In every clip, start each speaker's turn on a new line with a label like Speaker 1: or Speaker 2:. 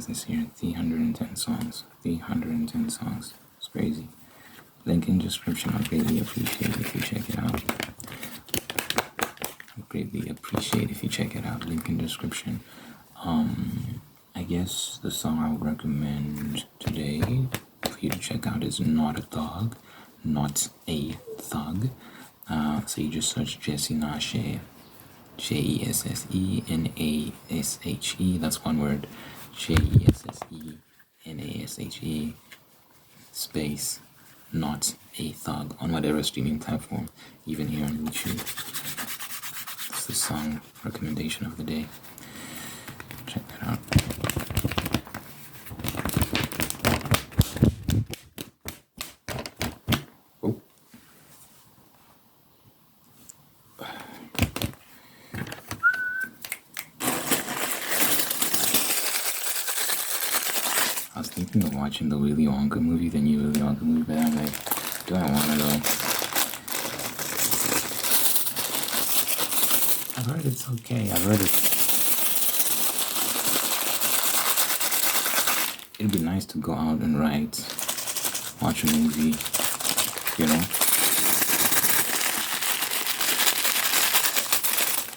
Speaker 1: songs this year. 310 songs. 310 songs. It's crazy. Link in description. I'd greatly appreciate if you check it out. Link in description. I guess the song I would recommend today for you to check out is Not a Thug. Not a Thug. So you just search Jesse Nashe. Jessenashe. That's one word. Jessenashe space Not a Thug on whatever streaming platform, even here on YouTube. It's the song recommendation of the day. Check that out. Oh. I was thinking of watching the Willy Wonka movie, the new Willy Wonka movie, but I'm like, do I want to though? I've heard it's okay. It'd be nice to go out and watch a movie, you know?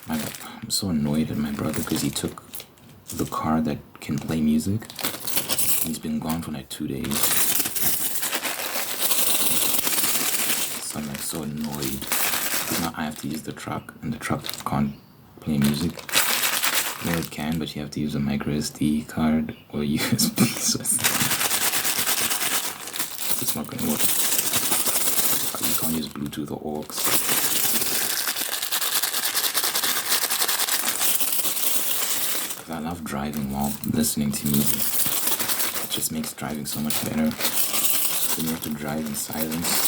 Speaker 1: I'm so annoyed at my brother because he took the car that can play music. He's been gone for like 2 days. So I'm like so annoyed. Now I have to use the truck, and the truck can't play music. No, it can, but you have to use a micro SD card or USB. So it's not gonna work. You can't use Bluetooth or aux. Because I love driving while listening to music. It just makes driving so much better. Then you have to drive in silence.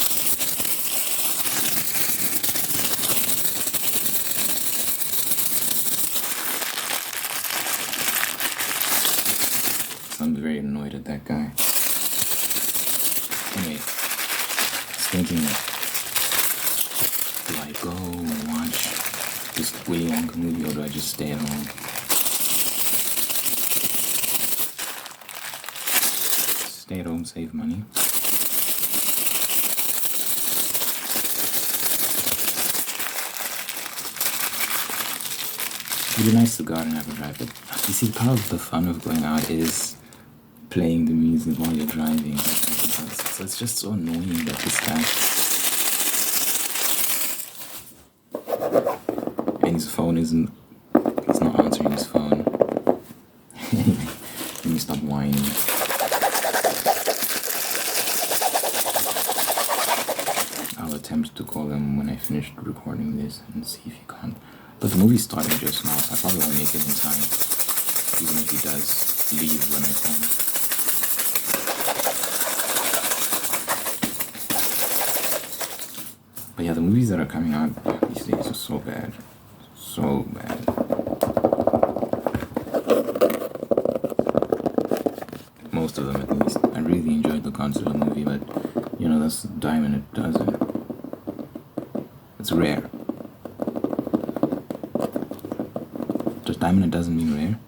Speaker 1: I'm very annoyed at that guy. Anyway, I was thinking, do I go and watch this Willy Wonka movie, or do I just stay at home? Stay at home, save money. It'd be nice to go out and have a drive, but you see, part of the fun of going out is playing the music while you're driving. So it's just so annoying that this guy, and his phone he's not answering his phone. Anyway, let me stop whining. I'll attempt to call him when I finish recording this and see if he can't. But the movie's starting just now, so I probably won't make it in time, even if he does leave when I come. But yeah, the movies that are coming out these days are so bad. So bad. Most of them, at least. I really enjoyed the Godzilla movie, but, you know, that's a dime and a dozen. It's rare. Does dime and a dozen mean rare?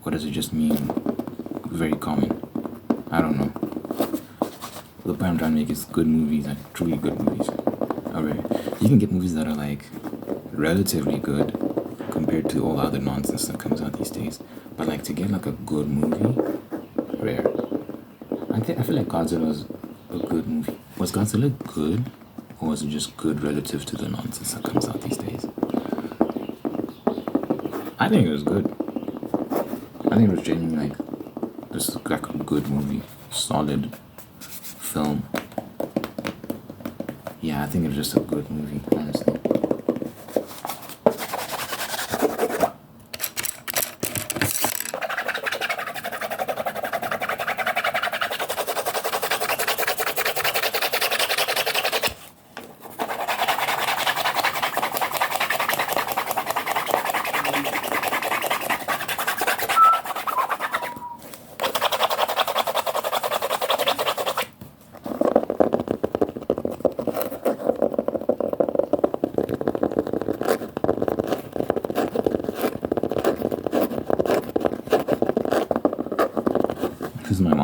Speaker 1: Or does it just mean very common? I don't know. The point I'm trying to make is good movies, like truly good movies. Alright, you can get movies that are like relatively good compared to all the other nonsense that comes out these days. But like to get like a good movie, rare. I feel like Godzilla was a good movie. Was Godzilla good, or was it just good relative to the nonsense that comes out these days? I think it was good. I think it was genuinely like just like a good movie, solid film. Yeah, I think it was just a good movie, honestly.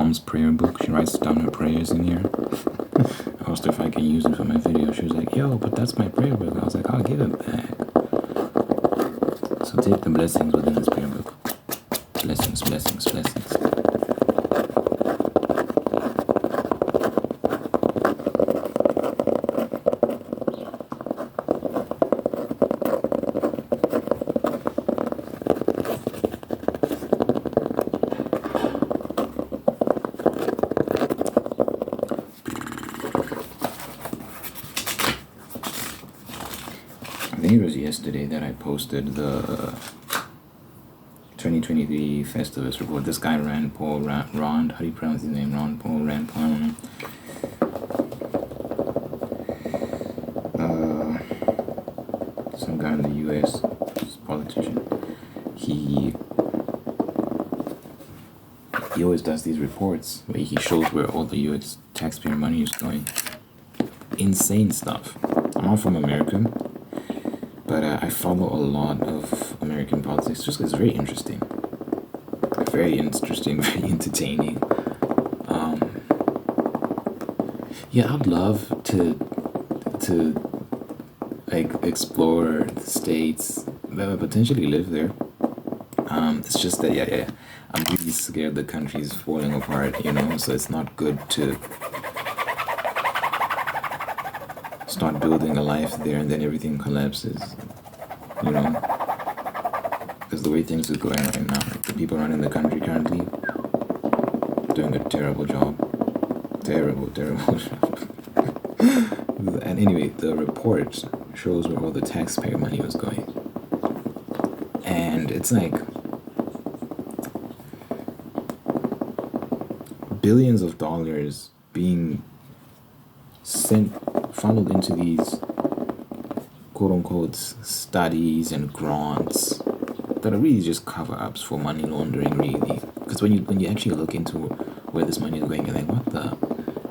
Speaker 1: mom's prayer book. She writes down her prayers in here. I asked her if I can use it for my video. She was like, yo, but that's my prayer book. I was like, I'll give it back. So take the blessings within this prayer book. Blessings, blessings, blessings. I think it was yesterday that I posted the 2023 Festivus Report. This guy Rand Paul Rand, how do you pronounce his name? Rand Paul, I don't know. Some guy in the US, politician. He always does these reports where he shows where all the US taxpayer money is going. Insane stuff. I'm not from America, but I follow a lot of American politics just because it's very interesting. Very interesting, very entertaining. Yeah, I'd love to like explore the states, potentially live there. It's just that yeah, I'm really scared the country's falling apart, so it's not good to start building a life there and then everything collapses, because the way things are going right now, like the people running the country currently doing a terrible job. Terrible job. And anyway, the report shows where all the taxpayer money was going, and it's like billions of dollars being funneled into these quote-unquote studies and grants that are really just cover-ups for money laundering, really. Because when you actually look into where this money is going, you're like, what the?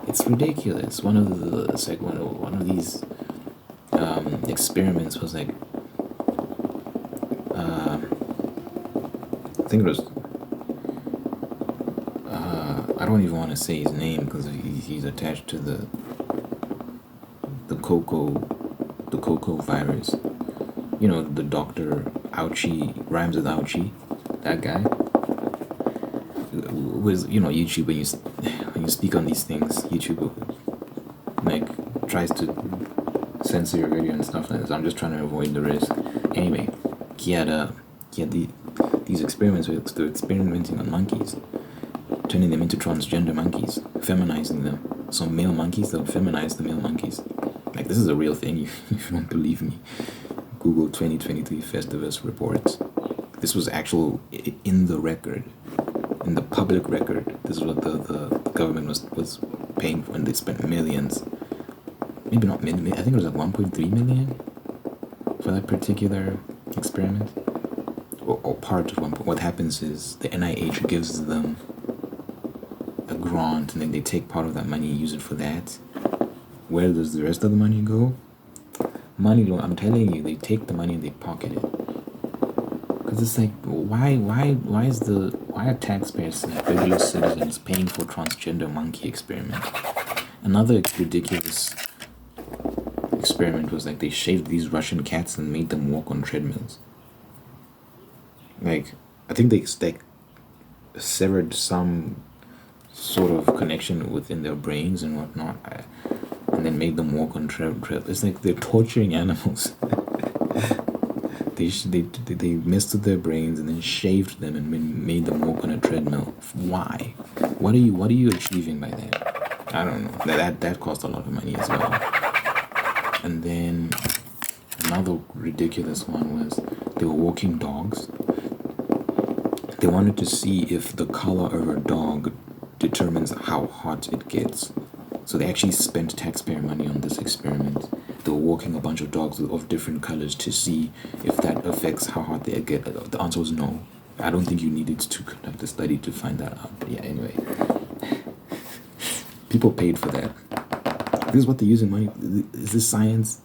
Speaker 1: It's ridiculous. One of these experiments was like, I think it was. I don't even want to say his name because he's attached to the cocoa virus. The doctor Ouchie, rhymes with Ouchie, that guy. Was YouTube, when you speak on these things, YouTube like tries to censor your video and stuff like that. So I'm just trying to avoid the risk. Anyway, he had these experiments where they're experimenting on monkeys, turning them into transgender monkeys, feminizing them. So male monkeys, they'll feminize the male monkeys. Like, this is a real thing. If you don't believe me, Google 2023 Festivus Report. This was actual in the record, in the public record. This is what the government was paying for, and they spent millions. Maybe not million. I think it was like 1.3 million for that particular experiment, or part of one. What happens is the NIH gives them a grant, and then they take part of that money and use it for that. Where does the rest of the money go? I'm telling you, they take the money and they pocket it. Because it's like, why are taxpayers, like regular citizens, paying for transgender monkey experiment? Another ridiculous experiment was like they shaved these Russian cats and made them walk on treadmills. Like, I think they severed some sort of connection within their brains and whatnot, and then made them walk on treadmills. It's like they're torturing animals. They messed with their brains and then shaved them and made them walk on a treadmill. Why? What are you achieving by that? I don't know. That cost a lot of money as well. And then another ridiculous one was they were walking dogs. They wanted to see if the color of a dog determines how hot it gets. So they actually spent taxpayer money on this experiment. They were walking a bunch of dogs of different colors to see if that affects how hot they get. The answer was no. I don't think you needed to conduct a study to find that out. But yeah, anyway. People paid for that. This is what they're using money. Is this science?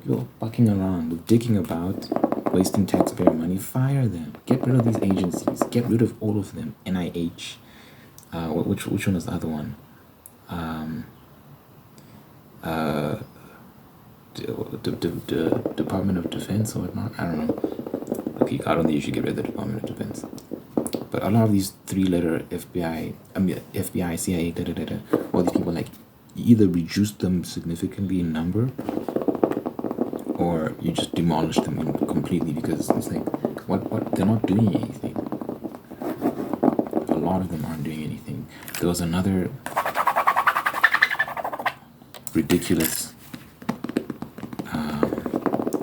Speaker 1: You're fucking around, dicking about, wasting taxpayer money. Fire them. Get rid of these agencies. Get rid of all of them. NIH, Which one is the other one? The Department of Defense or whatnot. I don't know. Okay, I don't think you should get rid of the Department of Defense. But a lot of these three-letter FBI, CIA, all these people, like, you either reduce them significantly in number, or you just demolish them completely, because it's like, what? They're not doing anything. A lot of them aren't doing anything. There was another ridiculous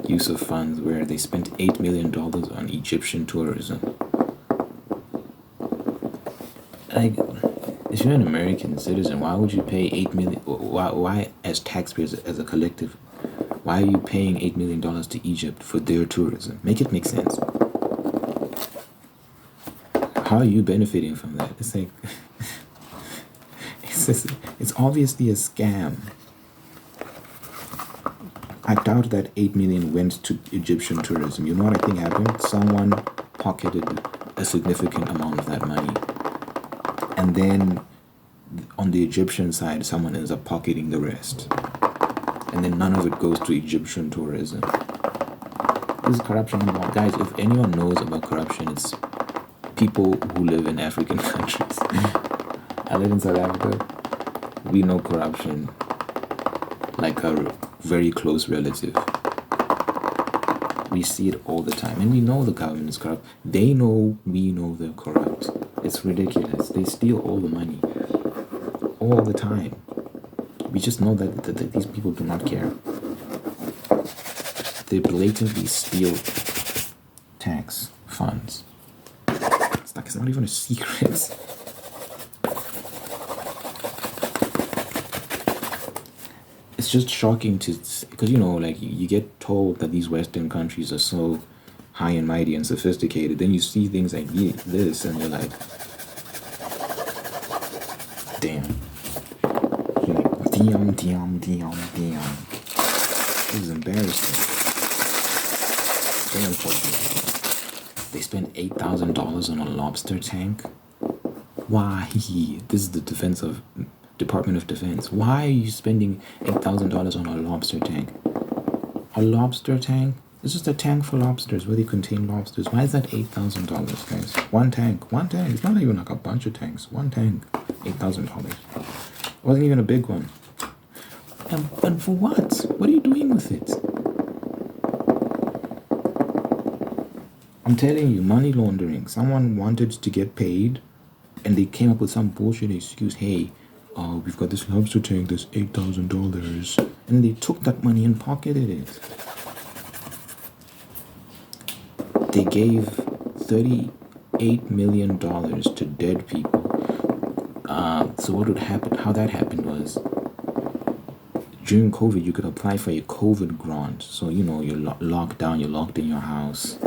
Speaker 1: use of funds where they spent $8 million on Egyptian tourism. Like, if you're an American citizen, why would you pay $8 million? Why, as taxpayers, as a collective, why are you paying $8 million to Egypt for their tourism? Make it make sense. How are you benefiting from that? It's like, it's obviously a scam. I doubt that 8 million went to Egyptian tourism. You know what I think happened? Someone pocketed a significant amount of that money. And then on the Egyptian side, someone ends up pocketing the rest. And then none of it goes to Egyptian tourism. This is corruption. Guys, if anyone knows about corruption, it's people who live in African countries. I live in South Africa. We know corruption like a very close relative. We see it all the time, and we know the government is corrupt. They know, we know they're corrupt. It's ridiculous. They steal all the money all the time. We just know that these people do not care. They blatantly steal tax funds. It's like, it's not even a secret. It's just shocking to, because like, you get told that these Western countries are so high and mighty and sophisticated. Then you see things like this, and you're like, damn. You're like, damn. This is embarrassing. Very unfortunate. They spent $8,000 on a lobster tank. Why? This is the Department of Defense. Why are you spending $8,000 on a lobster tank? A lobster tank? It's just a tank for lobsters where they contain lobsters. Why is that $8,000, guys? One tank. It's not even like a bunch of tanks. One tank. $8,000. It wasn't even a big one. And for what? What are you doing with it? I'm telling you, money laundering. Someone wanted to get paid, and they came up with some bullshit excuse. Hey, we've got this lobster tank, this $8,000. And they took that money and pocketed it. They gave $38 million to dead people. So what would happen? How that happened was, during COVID, you could apply for a COVID grant. So, you're locked down, you're locked in your house.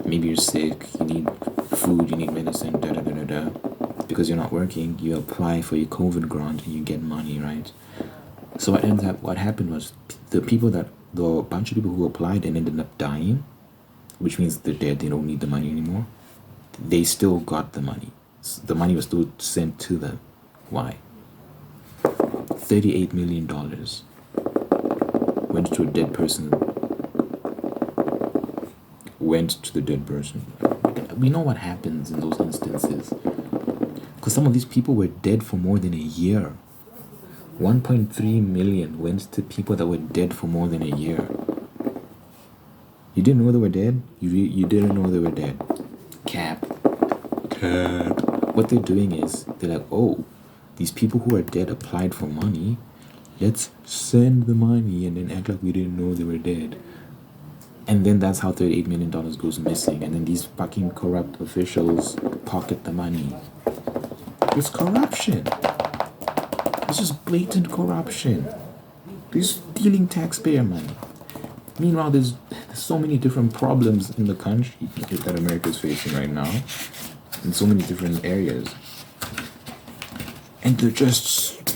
Speaker 1: Maybe you're sick, you need food, you need medicine, Because you're not working, you apply for your COVID grant and you get money, right? So what happened was, the bunch of people who applied and ended up dying, which means they're dead, they don't need the money anymore, they still got the money. The money was still sent to them. Why? $38 million went to a dead person. Went to the dead person. We know what happens in those instances. Because some of these people were dead for more than a year. 1.3 million went to people that were dead for more than a year. You didn't know they were dead? You didn't know they were dead. Cap. What they're doing is, they're like, oh, these people who are dead applied for money. Let's send the money and then act like we didn't know they were dead. And then that's how $38 million goes missing. And then these fucking corrupt officials pocket the money. It's corruption. It's just blatant corruption. They're stealing taxpayer money. Meanwhile, there's so many different problems in the country that America's facing right now, in so many different areas. And they're just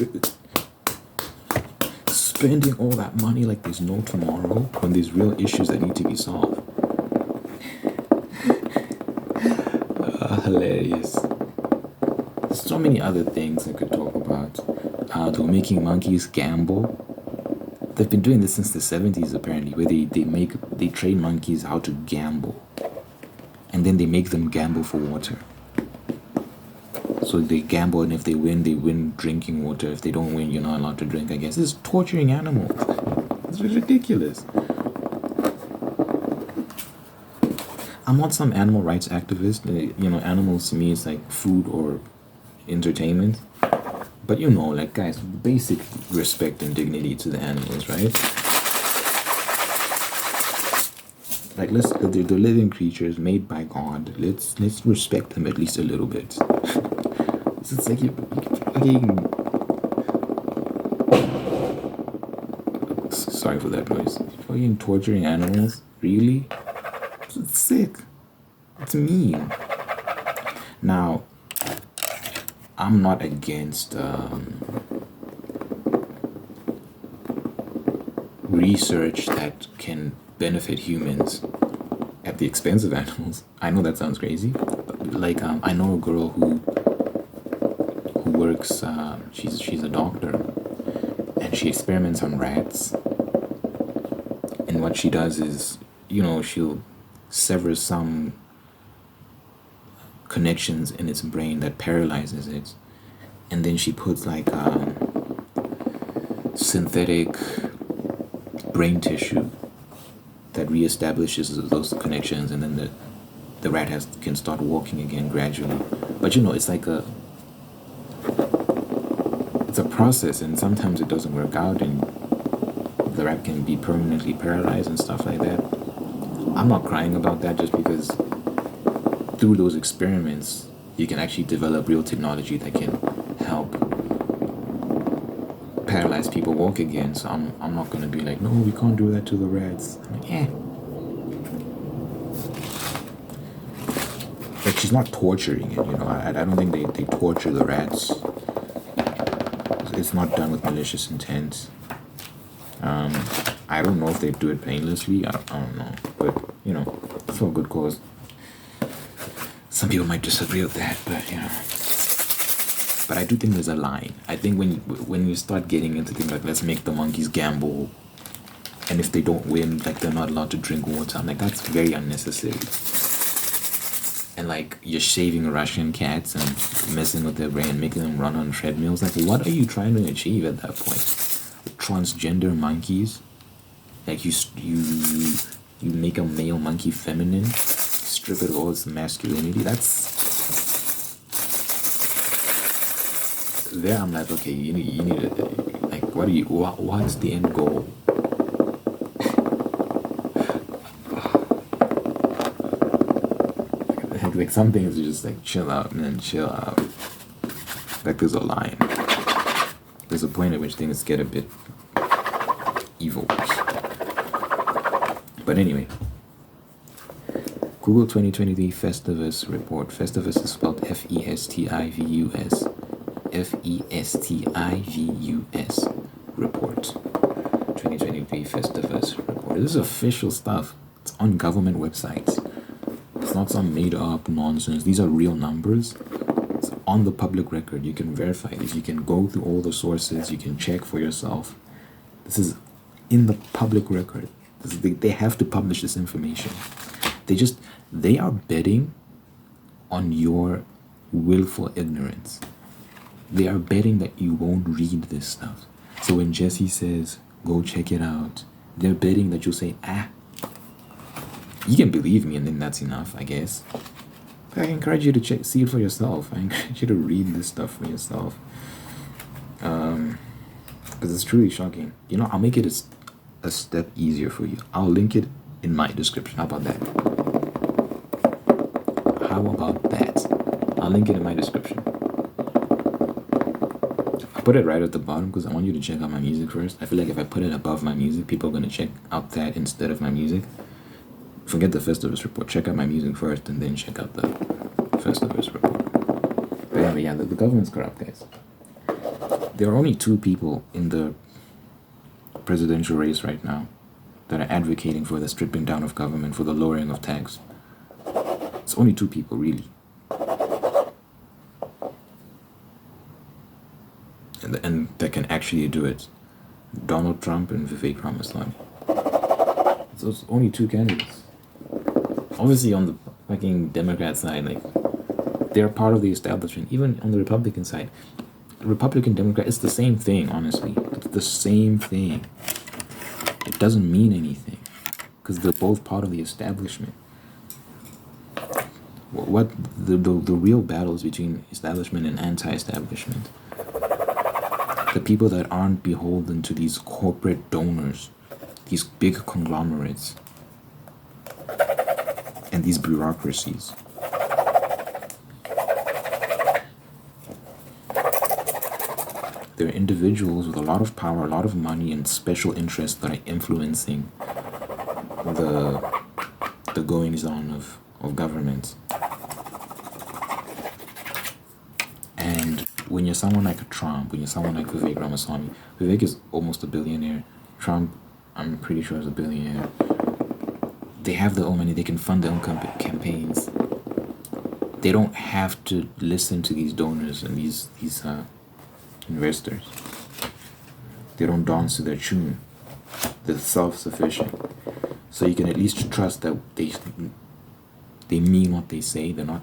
Speaker 1: spending all that money like there's no tomorrow when there's real issues that need to be solved. Hilarious. many other things I could talk about. They were making monkeys gamble. They've been doing this since the 70s apparently, where they train monkeys how to gamble, and then they make them gamble for water. So they gamble, and if they win drinking water. If they don't win, you're not allowed to drink, I guess. This is torturing animals. It's ridiculous. I'm not some animal rights activist. Animals to me is like food or entertainment. But like, guys, basic respect and dignity to the animals, right? Like, they're living creatures made by God. Let's respect them at least a little bit. It's like you sorry for that noise. Fucking torturing animals, really? It's sick. It's mean. Now, I'm not against research that can benefit humans at the expense of animals. I know that sounds crazy. Like, I know a girl who works. She's a doctor, and she experiments on rats. And what she does is, she'll sever some connections in its brain that paralyzes it, and then she puts like synthetic brain tissue that reestablishes those connections, and then the rat can start walking again gradually. But it's like it's a process, and sometimes it doesn't work out, and the rat can be permanently paralyzed and stuff like that. I'm not crying about that, just because through those experiments you can actually develop real technology that can help paralyzed people walk again. So I'm not gonna be like, no, we can't do that to the rats. I'm like, yeah. Like, she's not torturing it, I don't think they torture the rats. It's not done with malicious intent. I don't know if they do it painlessly. I don't know, but it's for a good cause. Some people might disagree with that, but But I do think there's a line. I think when you start getting into things like, let's make the monkeys gamble, and if they don't win, like, they're not allowed to drink water, I'm like, that's very unnecessary. And like, you're shaving Russian cats and messing with their brain, making them run on treadmills. Like, what are you trying to achieve at that point? Transgender monkeys, like, you make a male monkey feminine, strip it of all its masculinity. That's there. I'm like, okay, you need to, like, what's the end goal? Like, some things are just like, chill out, man, chill out. Like, there's a line. There's a point at which things get a bit evil. But anyway, Google 2023 Festivus Report. Festivus is spelled Festivus. Festivus Report. 2023 Festivus Report. This is official stuff. It's on government websites. It's not some made up nonsense. These are real numbers. It's on the public record. You can verify this. You can go through all the sources. You can check for yourself. This is in the public record. They have to publish this information. They are betting on your willful ignorance. They are betting that you won't read this stuff. So when Jesse says, go check it out, they're betting that you'll say, you can believe me, and then that's enough, I guess. But I encourage you to see it for yourself. I encourage you to read this stuff for yourself. Because it's truly shocking. I'll make it a step easier for you. I'll link it in my description. How about that? I'll link it in my description. I put it right at the bottom because I want you to check out my music first. I feel like if I put it above my music, people are going to check out that instead of my music. Forget the Festivus Report. Check out my music first, and then check out the Festivus Report. But anyway, yeah, the government's corrupt, guys. There are only 2 people in the presidential race right now that are advocating for the stripping down of government, for the lowering of tax. It's only 2 people, really. and that can actually do it. Donald Trump and Vivek Ramaswamy. So it's only two candidates. Obviously, on the fucking Democrat side, like, they're part of the establishment. Even on the Republican side, Republican Democrat, it's the same thing. Honestly, it's the same thing. It doesn't mean anything because they're both part of the establishment. What the real battles between establishment and anti-establishment, the people that aren't beholden to these corporate donors, these big conglomerates, and these bureaucracies. They're individuals with a lot of power, a lot of money, and special interests that are influencing the goings on of governments. And when you're someone like Trump, when you're someone like Vivek Ramaswamy, Vivek is almost a billionaire. Trump, I'm pretty sure, is a billionaire. They have their own money. They can fund their own campaigns. They don't have to listen to these donors and these investors. They don't dance to their tune. They're self-sufficient. So you can at least trust that they mean what they say. They're not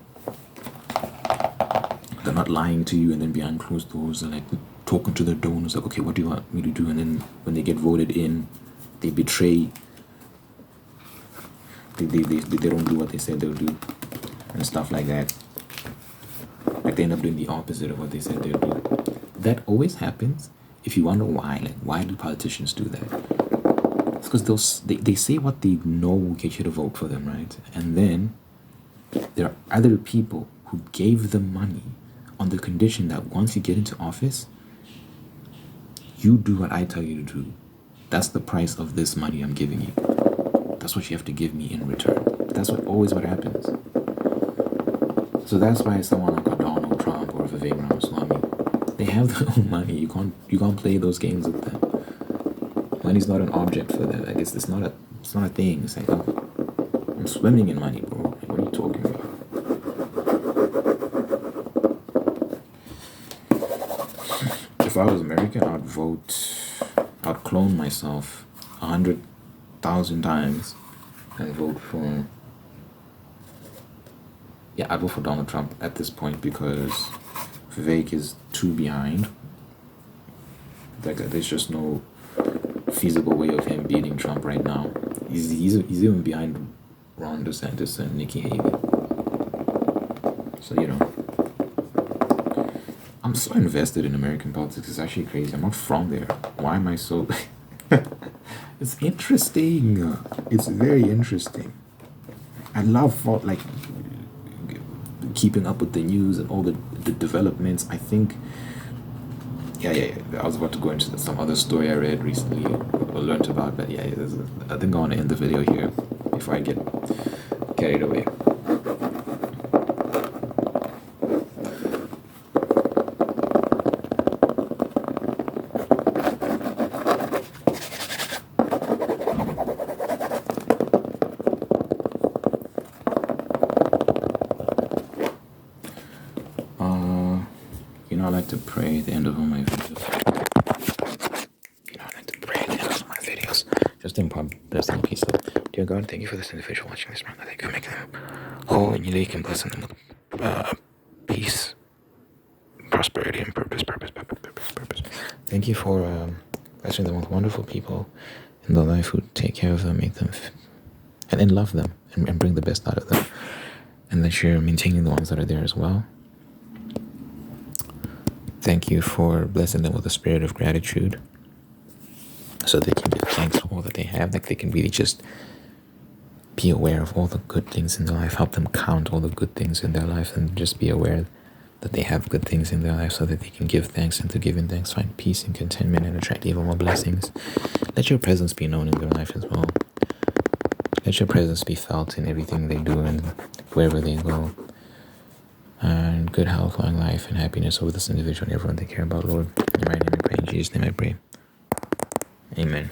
Speaker 1: lying to you and then behind closed doors and like talking to their donors like, okay, what do you want me to do? And then when they get voted in, they betray. They don't do what they said they'll do and stuff like that. Like they end up doing the opposite of what they said they'll do. That always happens. If you wonder why, like why do politicians do that? It's because they say what they know will get you to vote for them, right? And then there are other people who gave them money on the condition that once you get into office, you do what I tell you to do. That's the price of this money I'm giving you. That's what you have to give me in return. That's always what happens. So that's why someone like a Donald Trump or Vivek Ramaswamy, they have their own money. You can't play those games with them. Money's not an object for them. Like it's not a thing. It's like, oh, I'm swimming in money, bro. Like, what are you talking about? If I was American, I'd clone myself 100,000 times and vote for. Yeah, I'd vote for Donald Trump at this point because Vivek is too behind. Like there's just no feasible way of him beating Trump right now. He's even behind Ron DeSantis and Nikki Haley. So I'm so invested in American politics. It's actually crazy. I'm not from there. Why am I so? It's interesting. It's very interesting. I love like keeping up with the news and all the developments. I think. Yeah. I was about to go into some other story I read recently or learned about, but yeah, I think I want to end the video here before I get carried away. I like to pray at the end of all my videos. Just in rest in peace. Dear God, thank you for this individual watching this man. Thank you for making them whole and unique and blessing them with peace, prosperity, and purpose. Thank you for blessing them with wonderful people in their life who take care of them, make them, and then love them and bring the best out of them. And that you're maintaining the ones that are there as well. Thank you for blessing them with a spirit of gratitude so they can give thanks for all that they have. Like they can really just be aware of all the good things in their life. Help them count all the good things in their life and just be aware that they have good things in their life so that they can give thanks, and to giving thanks find peace and contentment and attract even more blessings. Let your presence be known in their life as well. Let your presence be felt in everything they do and wherever they go. And good health, long life, and happiness over this individual and everyone they care about, Lord. In my name I pray. In Jesus' name I pray. Amen.